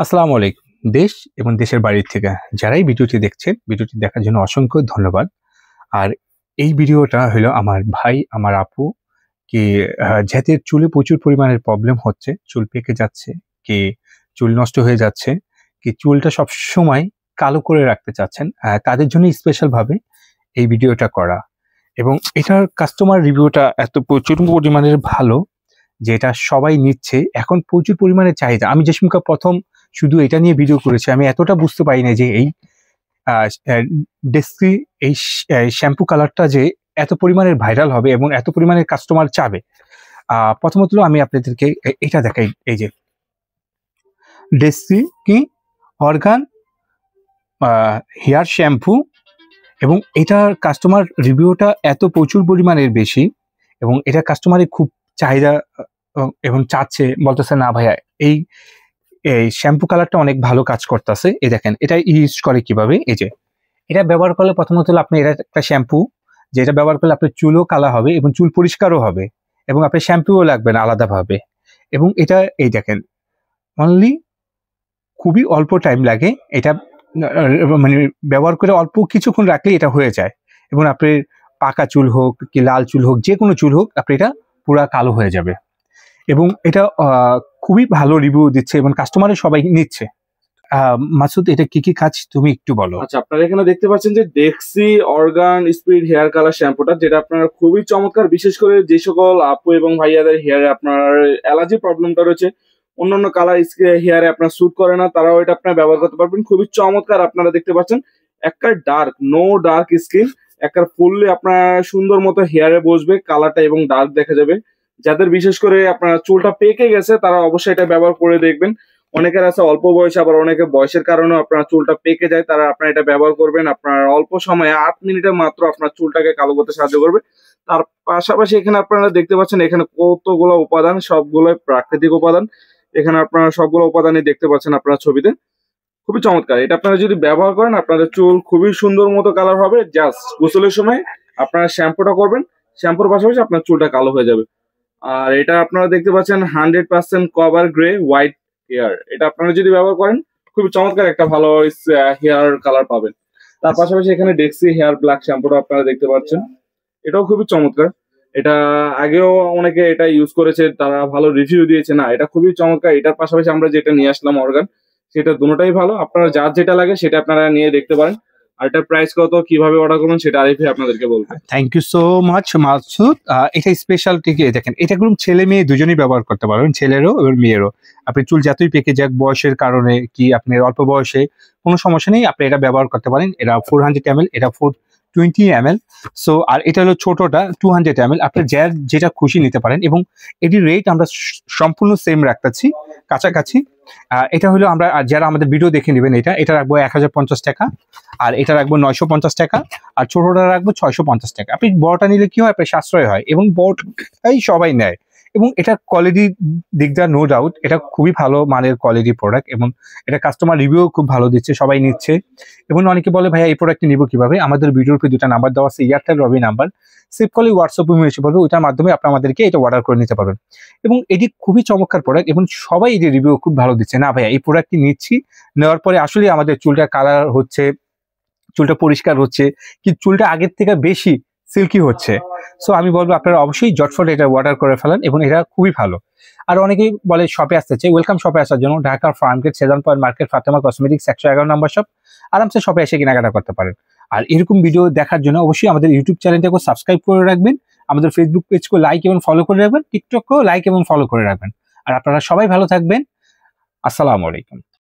আসসালামু আলাইকুম। দেশ এবং দেশের বাইরে থেকে যারাই ভিডিওটি দেখছেন, ভিডিওটি দেখার জন্য অসংখ্য ধন্যবাদ। আর এই ভিডিওটা হলো আমার ভাই, আমার আপু কি যাদের চুলে প্রচুর পরিমাণের প্রবলেম হচ্ছে, চুল পেকে যাচ্ছে, কি চুল নষ্ট হয়ে যাচ্ছে, কি চুলটা সবসময় কালো করে রাখতে চাচ্ছেন, তাদের জন্য স্পেশালভাবে এই ভিডিওটা করা। এবং এটার কাস্টমার রিভিউটা এত প্রচুর পরিমাণের ভালো যে এটা সবাই নিচ্ছে। এখন প্রচুর পরিমাণে চাহিদা। আমি যে সময় প্রথম শুধু এটা নিয়ে ভিডিও করেছি, আমি এতটা বুঝতে পারি না যে এই ডেস্কি এই শ্যাম্পু কালারটা যে এত পরিমাণের ভাইরাল হবে এবং এত পরিমাণের কাস্টমার চাবে। প্রথমত আমি আপনাদেরকে এটা দেখাই, এই যে ডেস্কি কি অর্গান হেয়ার শ্যাম্পু, এবং এটার কাস্টমার রিভিউটা এত প্রচুর পরিমাণের বেশি এবং এটা কাস্টমারের খুব চাহিদা এবং চাচ্ছে, বলতেছে না ভাইয়া এই শ্যাম্পু কালারটা অনেক ভালো কাজ করতেছে। এই দেখেন এটা ইউজ করে কিভাবে। এই যে এটা ব্যবহার করলে প্রথমত হলো আপনি এটা একটা শ্যাম্পু, যেটা ব্যবহার করলে আপনার চুলও কালা হবে এবং চুল পরিষ্কারও হবে এবং আপনার শ্যাম্পুও লাগবে না আলাদাভাবে। এবং এটা এই দেখেন অনলি খুবই অল্প টাইম লাগে এটা, মানে ব্যবহার করে অল্প কিছুক্ষণ রাখলেই এটা হয়ে যায়। এবং আপনার পাকা চুল হোক কি লাল চুল হোক, যে কোনো চুল হোক, আপনি এটা পুরা কালো হয়ে যাবে। এবং এটা খুবই ভালো রিভিউ দিচ্ছে এবং কাস্টমারের সবাই নিচ্ছে। মাসুদ, এটা কি কি কাজ তুমি একটু বলো। আচ্ছা, আপনারা এখানে দেখতে পাচ্ছেন যে ডেক্সি অর্গান স্পিড হেয়ার কালার শ্যাম্পুটা, যেটা আপনার খুবই চমৎকার। বিশেষ করে যে সকল আপু এবং ভাইয়াদের হেয়ারে আপনার অ্যালার্জি প্রবলেমটা রয়েছে, অন্যান্য কালার হেয়ারে আপনার স্যুট করে না, তারাও এটা আপনার ব্যবহার করতে পারবেন। খুবই চমৎকার। আপনারা দেখতে পাচ্ছেন একটা ডার্ক, নো ডার্ক স্কিন, একটা ফুললি আপনার সুন্দর মতো হেয়ারে বসবে, কালারটা এবং ডার্ক দেখা যাবে। যাদের বিশেষ করে আপনার চুলটা পেকে গেছে তারা অবশ্যই এটা ব্যবহার করে দেখবেন। অনেকের আছে অল্প বয়সে, আবার অনেকের বয়সের কারণে আপনার চুলটা পেকে যায়, তারা আপনার এটা ব্যবহার করবেন। আপনার অল্প সময়ে 8 মিনিটে মাত্র আপনার চুলটাকে কালো করতে সাহায্য করবে। তার পাশাপাশি এখানে আপনারা দেখতে পাচ্ছেন এখানে কতগুলো উপাদান, সবগুলোই প্রাকৃতিক উপাদান। এখানে আপনারা সবগুলো উপাদানই দেখতে পাচ্ছেন আপনার ছবিতে। খুবই চমৎকার। এটা আপনারা যদি ব্যবহার করেন আপনাদের চুল খুবই সুন্দর মতো কালার হবে। জাস্ট গোসলের সময় আপনারা শ্যাম্পুটা করবেন, শ্যাম্পুর পাশাপাশি আপনার চুলটা কালো হয়ে যাবে। আর এটা আপনারা দেখতে পাচ্ছেন 100% কভার গ্রে হোয়াইট হেয়ার। এটা আপনারা যদি ব্যবহার করেন খুবই চমৎকার একটা ভালো হেয়ার কালার পাবেন। তার পাশাপাশি এখানে ডেক্সি হেয়ার ব্ল্যাক শ্যাম্পুটা আপনারা দেখতে পাচ্ছেন, এটাও খুবই চমৎকার। এটা আগেও অনেকে এটা ইউজ করেছে, তারা ভালো রিভিউ দিয়েছে। না, এটা খুবই চমৎকার। এটার পাশাপাশি আমরা যেটা নিয়ে আসলাম অর্গান, সেটা দুটোটাই ভালো। আপনারা যার যেটা লাগে সেটা আপনারা নিয়ে দেখতে পারেন। আর এটার প্রাইস কত, কিভাবে অর্ডার করবেন সেটা আরিফ ভাই আপনাদেরকে বলবো। Thank you so much Masud. এটা স্পেশালিটি দেখেন, এটা কোনো ছেলে মেয়ে দুজনেই ব্যবহার করতে পারবেন, ছেলেরও এবং মেয়েরও। আপনি চুল যতই পেকে যাক বয়সের কারণে কি আপনি অল্প বয়সে, কোনো সমস্যা নেই, আপনি এটা ব্যবহার করতে পারেন। এটা 400 ml, এটা 420 ml। সো আর এটা হলো ছোটটা 200 ml। আপনি যেটা খুশি নিতে পারেন এবং এটির রেট আমরা সম্পূর্ণ সেম রাখতেছি, কাছাকাছি। এটা হলো আমরা যারা আমাদের ভিডিও দেখে নেবেন, এটা রাখবো 1050 টাকা, আর এটা রাখবো 950 টাকা, আর ছোটটা রাখবো 650 টাকা। আপনি বড়টা নিলে কি হয়, আপনার সাশ্রয় হয় এবং বড়টাই সবাই নেয়। এবং এটা কোয়ালিটি দিক দিয়ে নো ডাউট এটা খুবই ভালো মানের কোয়ালিটি প্রোডাক্ট এবং এটা কাস্টমার রিভিউ খুব ভালো দিচ্ছে, সবাই নিচ্ছে। এবং অনেকে বলে ভাইয়া এই প্রোডাক্টটি নিব কিভাবে, আমাদের ভিডিওর উপরে দুটা নাম্বার দেওয়া আছে, এয়ারটেল রবি নাম্বার, সেভ করলে হোয়াটসঅ্যাপে মেসেজ করবে, ওইটার মাধ্যমে আপনি আমাদেরকে এটা অর্ডার করে নিতে পারবেন। এবং এটি খুবই চমৎকার প্রোডাক্ট এবং সবাই এটি রিভিউ খুব ভালো দিচ্ছে। না ভাইয়া এই প্রোডাক্টটি নিচ্ছি, নেওয়ার পরে আসলে আমাদের চুলটা কালার হচ্ছে, চুলটা পরিষ্কার হচ্ছে, কি চুলটা আগের থেকে বেশি সিল্কি হচ্ছে। সো আমি বলবো আপনারা অবশ্যই জটফট এটা অর্ডার করে ফেলেন এবং এটা খুবই ভালো। আর অনেকেই বলে শপে আসতে চাই, ওয়েলকাম শপে আসার জন্য। ঢাকার Farmgate, Shezan point market, Fatema cosmetics 111 নম্বর শপ। আরামসে শপে এসে কেনাকাটা করতে পারেন। আর এরকম ভিডিও দেখার জন্য অবশ্যই আমাদের ইউটিউব চ্যানেলটাকে সাবস্ক্রাইব করে রাখবেন, আমাদের ফেসবুক পেজকে লাইক এবং ফলো করে রাখবেন, টিকটককেও লাইক এবং ফলো করে রাখবেন। আর আপনারা সবাই ভালো থাকবেন। আসসালামু আলাইকুম।